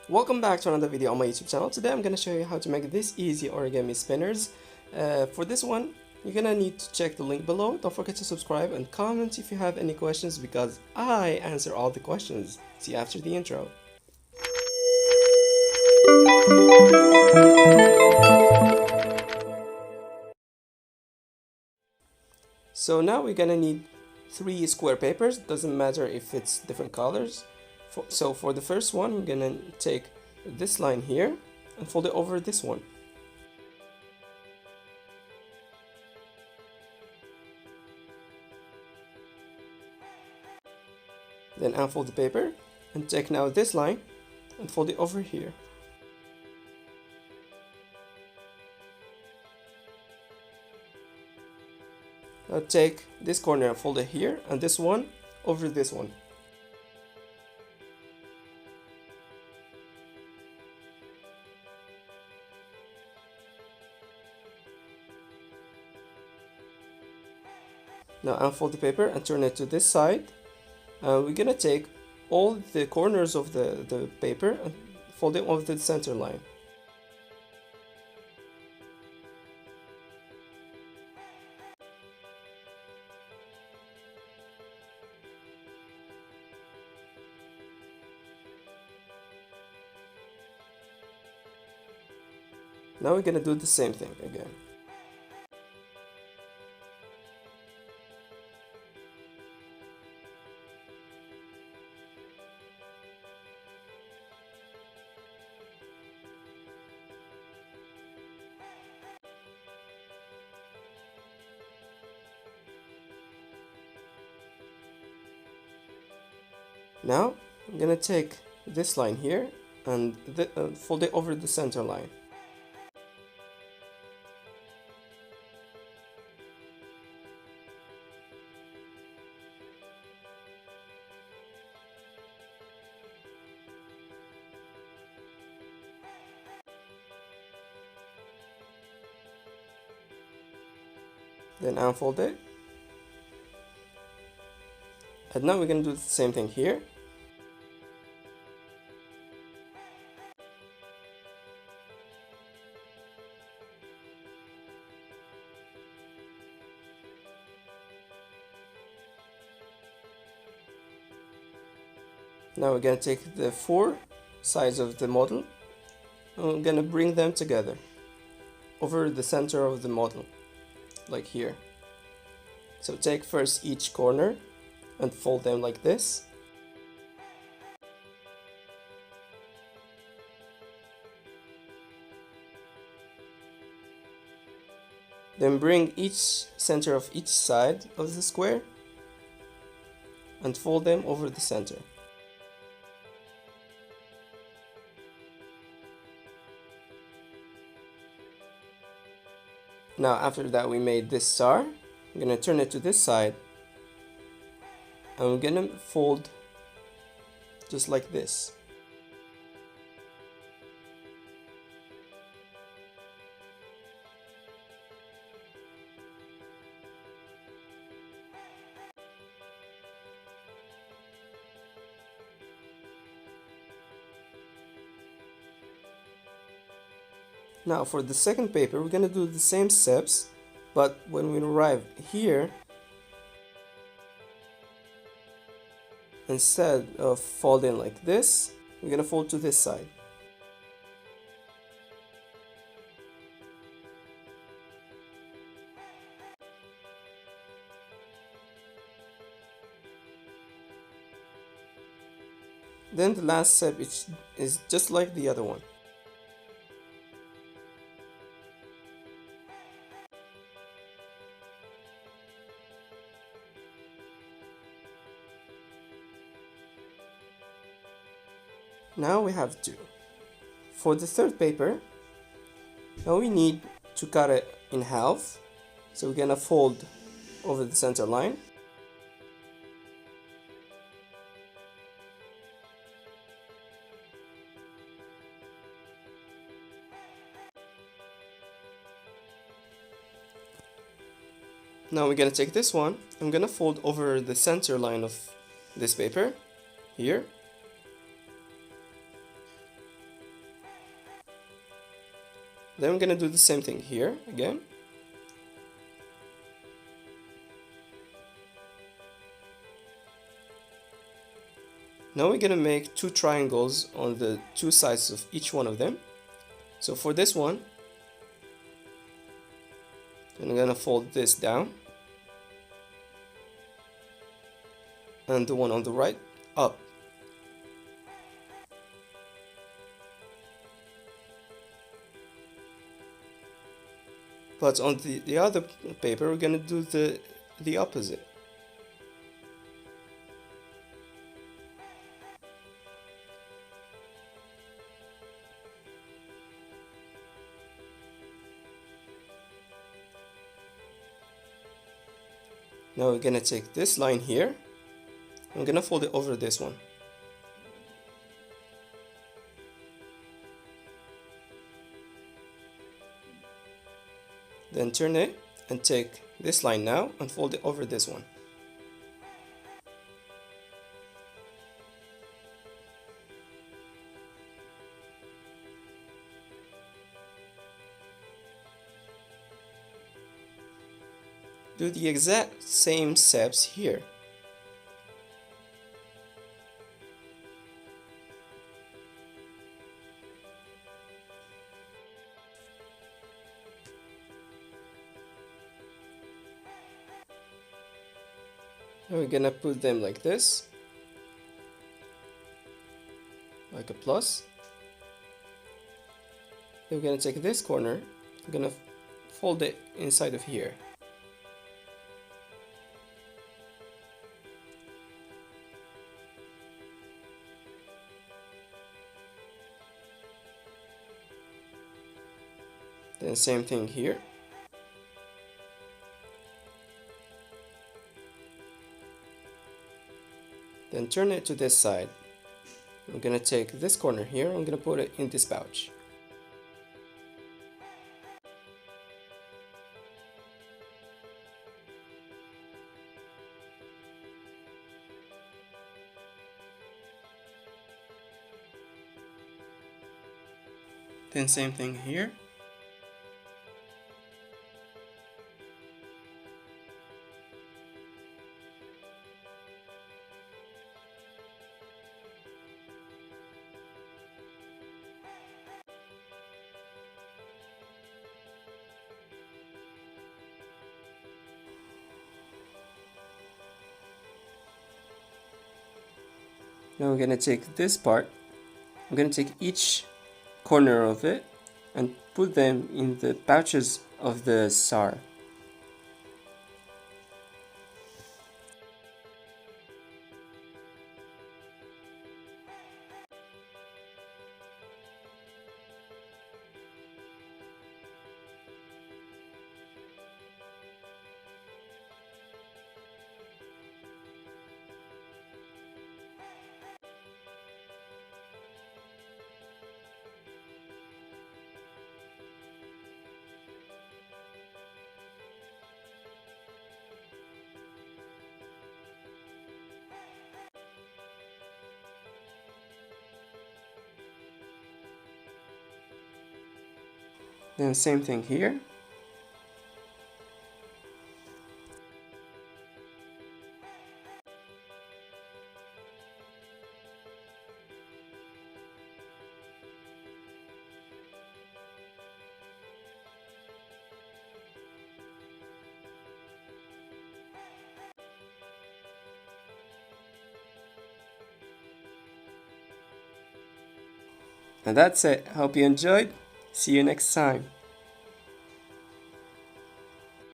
Welcome back to another video on my YouTube channel. Today I'm going to show you how to make this easy origami spinners. For this one, you're going to need to check the link below. Don't forget to subscribe and comment if you have any questions because I answer all the questions. See you after the intro. So now we're going to need 3 square papers. Doesn't matter if it's different colors. So for the first one, we're going to take this line here and fold it over this one. Then unfold the paper and take now this line and fold it over here. Now take this corner and fold it here and this one over this one. Now unfold the paper and turn it to this side. We're gonna take all the corners of the paper and fold it over the center line. Now we're gonna do the same thing again. Now I'm gonna take this line here and fold it over the center line. Then unfold it. And now we're going to do the same thing here. Now we're going to take the 4 sides of the model and we're going to bring them together over the center of the model, like here. So take first each corner and fold them like this. Then bring each center of each side of the square and fold them over the center. Now after that we made this star, I'm gonna turn it to this side and we're gonna fold just like this. Now for the second paper, we're gonna do the same steps, but when we arrive here, instead of folding like this, we're gonna fold to this side. Then the last step is just like the other one. Now we have 2. For the third paper, now we need to cut it in half. So we're gonna fold over the center line. Now we're gonna take this one. I'm gonna fold over the center line of this paper here. Then I'm gonna do the same thing here again. Now we're gonna make two triangles on the two sides of each one of them. So for this one, I'm gonna fold this down, and the one on the right up. But on the other paper, we're gonna do the opposite. Now we're gonna take this line here. I'm gonna fold it over this one. Then turn it and take this line now and fold it over this one. Do the exact same steps here. Now we're gonna put them like this, like a plus. Then we're gonna take this corner, we're gonna fold it inside of here. Then same thing here. Then turn it to this side. I'm gonna take this corner here, I'm gonna put it in this pouch. Then same thing here. Now we're gonna take this part, I'm gonna take each corner of it and put them in the pouches of the star. Then same thing here. And that's it. Hope you enjoyed. See you next time.